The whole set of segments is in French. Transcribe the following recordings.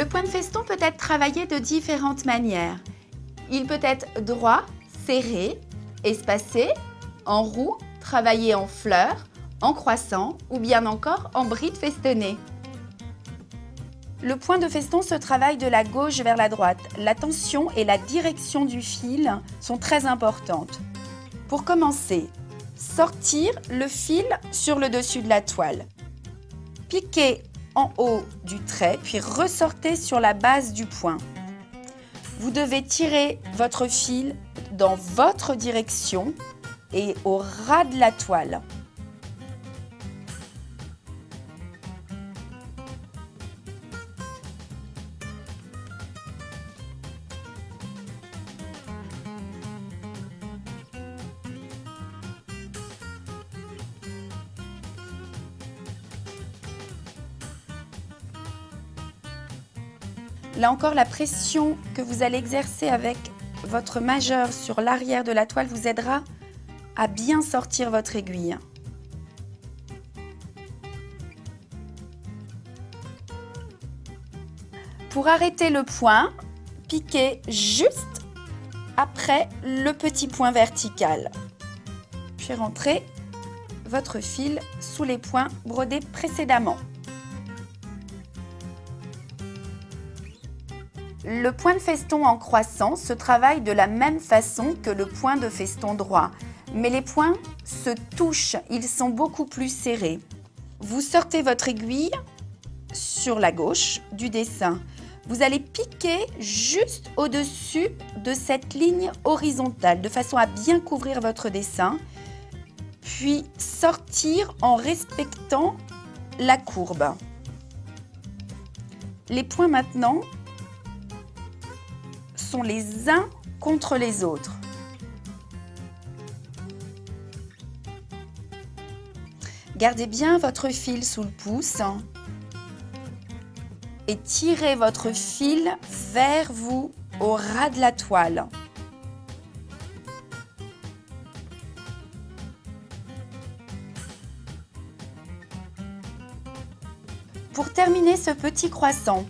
Le point de feston peut être travaillé de différentes manières. Il peut être droit, serré, espacé, en roue, travaillé en fleurs, en croissant ou bien encore en brides festonnées. Le point de feston se travaille de la gauche vers la droite. La tension et la direction du fil sont très importantes. Pour commencer, sortir le fil sur le dessus de la toile. Piquez en haut du trait, puis ressortez sur la base du point. Vous devez tirer votre fil dans votre direction et au ras de la toile. Là encore, la pression que vous allez exercer avec votre majeur sur l'arrière de la toile vous aidera à bien sortir votre aiguille. Pour arrêter le point, piquez juste après le petit point vertical. Puis rentrez votre fil sous les points brodés précédemment. Le point de feston en croissant se travaille de la même façon que le point de feston droit, mais les points se touchent, ils sont beaucoup plus serrés. Vous sortez votre aiguille sur la gauche du dessin. Vous allez piquer juste au-dessus de cette ligne horizontale de façon à bien couvrir votre dessin, puis sortir en respectant la courbe. Les points maintenant sont les uns contre les autres. Gardez bien votre fil sous le pouce et tirez votre fil vers vous au ras de la toile. Pour terminer ce petit croissant,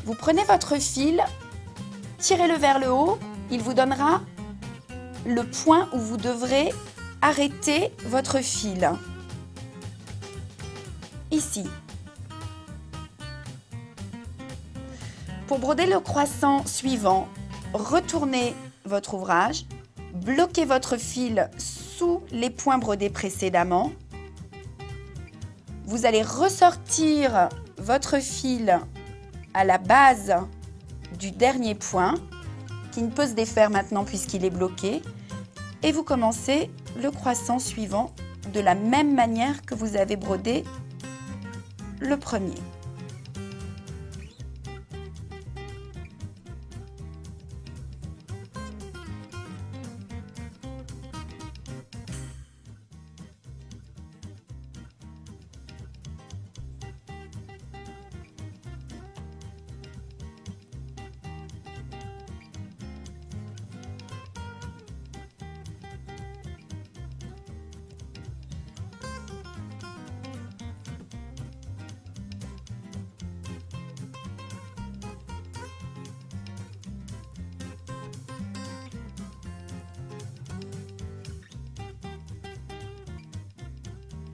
vous prenez votre fil, tirez-le vers le haut, il vous donnera le point où vous devrez arrêter votre fil. Ici. Pour broder le croissant suivant, retournez votre ouvrage, bloquez votre fil sous les points brodés précédemment. Vous allez ressortir votre fil à la base du dernier point, qui ne peut se défaire maintenant puisqu'il est bloqué, et vous commencez le croissant suivant de la même manière que vous avez brodé le premier.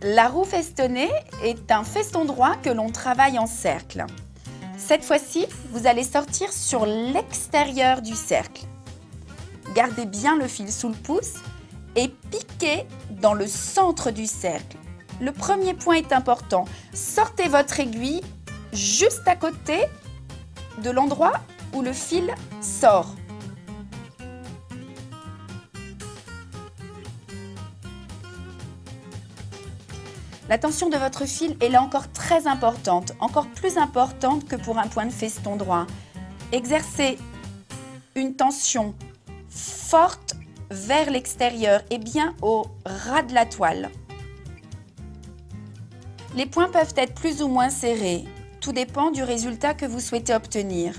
La roue festonnée est un feston droit que l'on travaille en cercle. Cette fois-ci, vous allez sortir sur l'extérieur du cercle. Gardez bien le fil sous le pouce et piquez dans le centre du cercle. Le premier point est important. Sortez votre aiguille juste à côté de l'endroit où le fil sort. La tension de votre fil est là encore très importante, encore plus importante que pour un point de feston droit. Exercez une tension forte vers l'extérieur et bien au ras de la toile. Les points peuvent être plus ou moins serrés, tout dépend du résultat que vous souhaitez obtenir.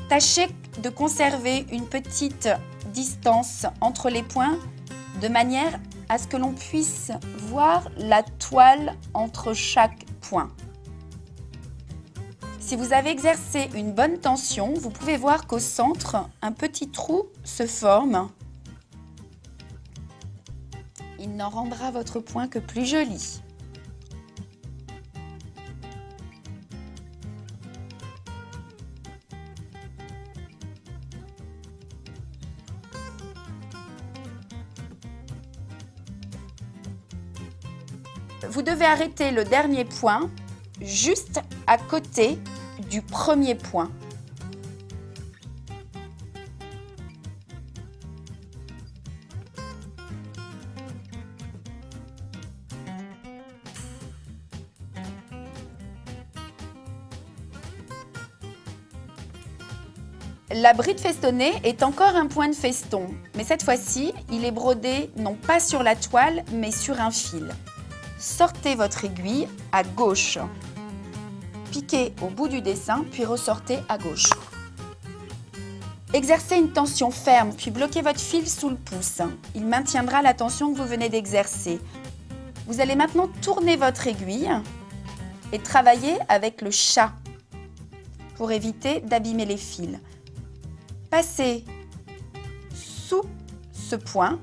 Tâchez de conserver une petite distance entre les points de manière à ce que l'on puisse voir la toile entre chaque point. Si vous avez exercé une bonne tension, vous pouvez voir qu'au centre, un petit trou se forme. Il n'en rendra votre point que plus joli. Vous devez arrêter le dernier point juste à côté du premier point. La bride festonnée est encore un point de feston, mais cette fois-ci, il est brodé non pas sur la toile, mais sur un fil. Sortez votre aiguille à gauche. Piquez au bout du dessin, puis ressortez à gauche. Exercez une tension ferme, puis bloquez votre fil sous le pouce. Il maintiendra la tension que vous venez d'exercer. Vous allez maintenant tourner votre aiguille et travailler avec le chat pour éviter d'abîmer les fils. Passez sous ce point,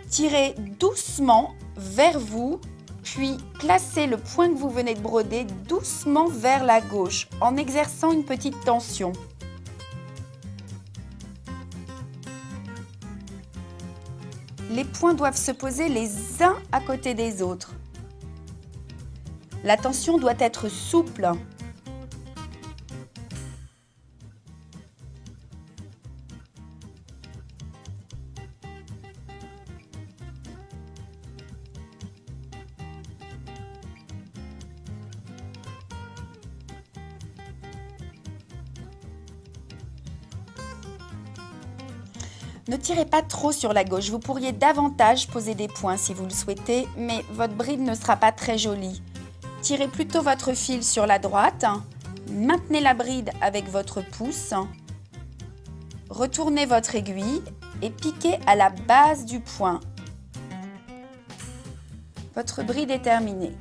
tirez doucement vers vous, puis placez le point que vous venez de broder doucement vers la gauche en exerçant une petite tension. Les points doivent se poser les uns à côté des autres. La tension doit être souple. Ne tirez pas trop sur la gauche, vous pourriez davantage poser des points si vous le souhaitez, mais votre bride ne sera pas très jolie. Tirez plutôt votre fil sur la droite, maintenez la bride avec votre pouce, retournez votre aiguille et piquez à la base du point. Votre bride est terminée.